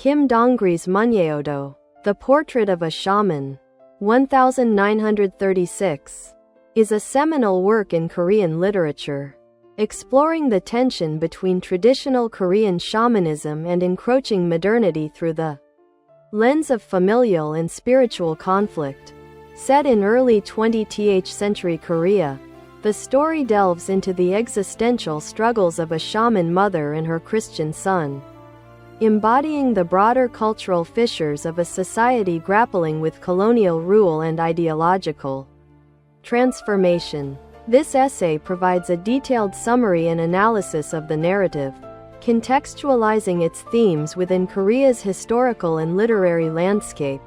Kim Dong-ri's Munyeodo, The Portrait of a Shaman, 1936, is a seminal work in Korean literature, exploring the tension between traditional Korean shamanism and encroaching modernity through the lens of familial and spiritual conflict. Set in early 20th century Korea, the story delves into the existential struggles of a shaman mother and her Christian son, embodying the broader cultural fissures of a society grappling with colonial rule and ideological transformation. This essay provides a detailed summary and analysis of the narrative, contextualizing its themes within Korea's historical and literary landscape.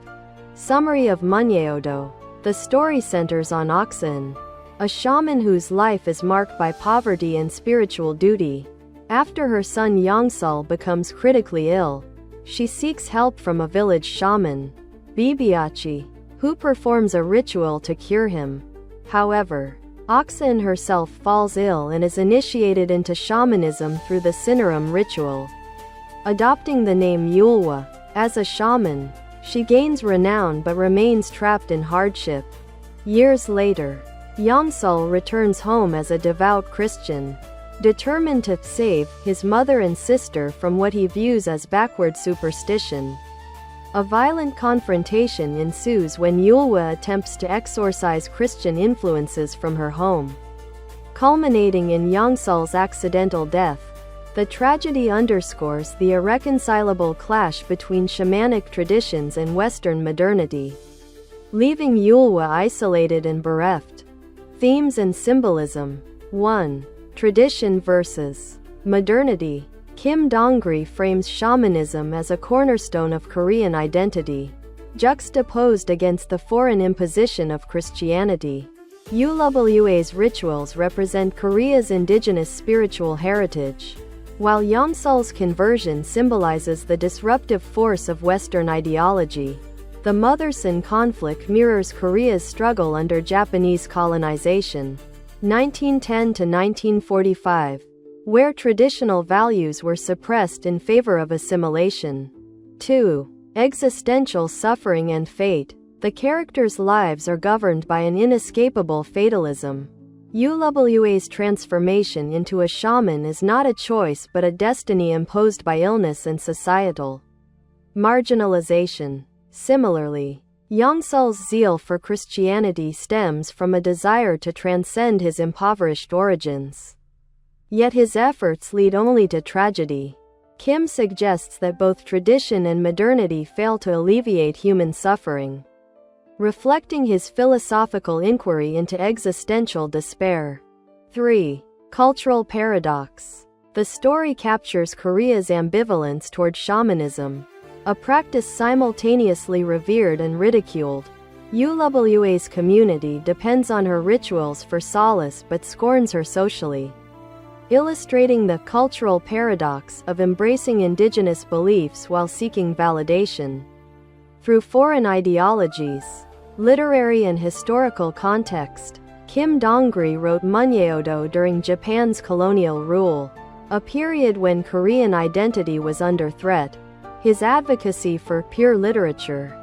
Summary of Munyeodo. The story centers on Oksan, a shaman whose life is marked by poverty and spiritual duty. After her son Yongsul becomes critically ill, she seeks help from a village shaman, Bibiachi, who performs a ritual to cure him. However, Oksan herself falls ill and is initiated into shamanism through the Sinarum ritual. Adopting the name Yulwa, as a shaman, she gains renown but remains trapped in hardship. Years later, Yongsul returns home as a devout Christian, determined to save his mother and sister from what he views as backward superstition. A violent confrontation ensues when Yulwa attempts to exorcise Christian influences from her home, culminating in Yongsul's accidental death. The tragedy underscores the irreconcilable clash between shamanic traditions and Western modernity, leaving Yulwa isolated and bereft. Themes and symbolism. 1. Tradition versus modernity. Kim Dong-ri frames shamanism as a cornerstone of Korean identity, juxtaposed against the foreign imposition of Christianity. Ulwa's rituals represent Korea's indigenous spiritual heritage, while Yongsul's conversion symbolizes the disruptive force of Western ideology. The mother-son conflict mirrors Korea's struggle under Japanese colonization, 1910 to 1945, where traditional values were suppressed in favor of assimilation. 2. Existential suffering and fate. The characters' lives are governed by an inescapable fatalism. Ulwa's transformation into a shaman is not a choice but a destiny imposed by illness and societal marginalization. Similarly, Yongsul's zeal for Christianity stems from a desire to transcend his impoverished origins. Yet his efforts lead only to tragedy. Kim suggests that both tradition and modernity fail to alleviate human suffering, reflecting his philosophical inquiry into existential despair. 3. Cultural paradox. The story captures Korea's ambivalence toward shamanism, a practice simultaneously revered and ridiculed. Ulwa's community depends on her rituals for solace but scorns her socially, illustrating the cultural paradox of embracing indigenous beliefs while seeking validation through foreign ideologies. Literary and historical context. Kim Dong-ri wrote Munyeodo during Japan's colonial rule, a period when Korean identity was under threat. His advocacy for pure literature,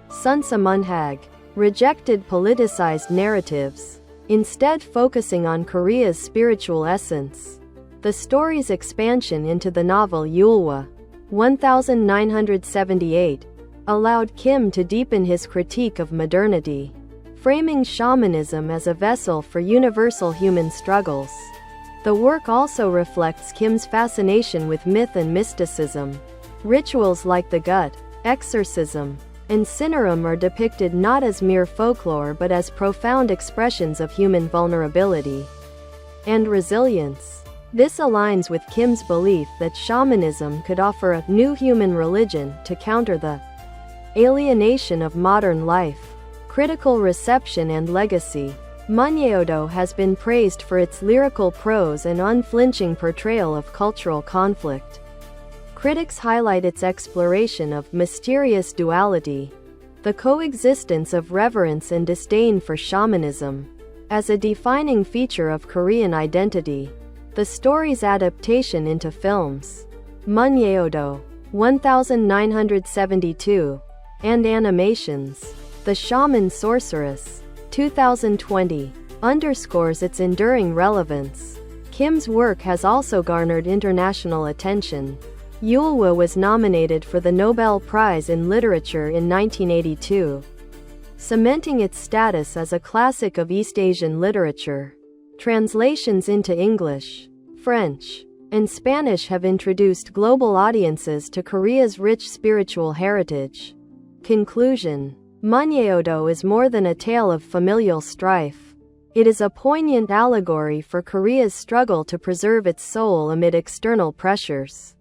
Sunsamunhag, rejected politicized narratives, instead focusing on Korea's spiritual essence. The story's expansion into the novel Yulwa, 1978, allowed Kim to deepen his critique of modernity, framing shamanism as a vessel for universal human struggles. The work also reflects Kim's fascination with myth and mysticism. Rituals like the gut, exorcism, and Sinarum are depicted not as mere folklore but as profound expressions of human vulnerability and resilience. This aligns with Kim's belief that shamanism could offer a new human religion to counter the alienation of modern life. Critical reception and legacy. Munyeodo has been praised for its lyrical prose and unflinching portrayal of cultural conflict. Critics highlight its exploration of mysterious duality, the coexistence of reverence and disdain for shamanism, as a defining feature of Korean identity. The story's adaptation into films, Munyeodo, 1972, and Animations. The Shaman Sorceress, 2020, underscores its enduring relevance. Kim's work has also garnered international attention. Yulwa was nominated for the Nobel Prize in Literature in 1982, cementing its status as a classic of East Asian literature. Translations into English, French, and Spanish have introduced global audiences to Korea's rich spiritual heritage. Conclusion: Munyeodo is more than a tale of familial strife. It is a poignant allegory for Korea's struggle to preserve its soul amid external pressures.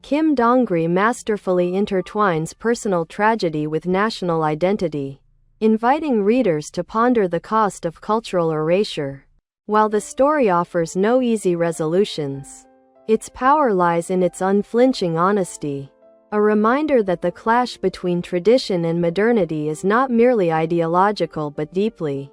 Kim Dongri masterfully intertwines personal tragedy with national identity, inviting readers to ponder the cost of cultural erasure. While the story offers no easy resolutions, its power lies in its unflinching honesty, a reminder that the clash between tradition and modernity is not merely ideological but deeply,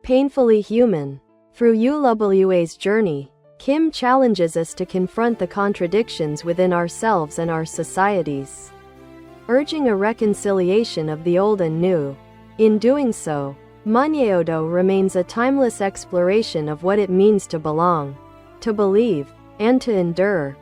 painfully human. Through ULWA's journey, Kim challenges us to confront the contradictions within ourselves and our societies, urging a reconciliation of the old and new. In doing so, Munyeodo remains a timeless exploration of what it means to belong, to believe, and to endure.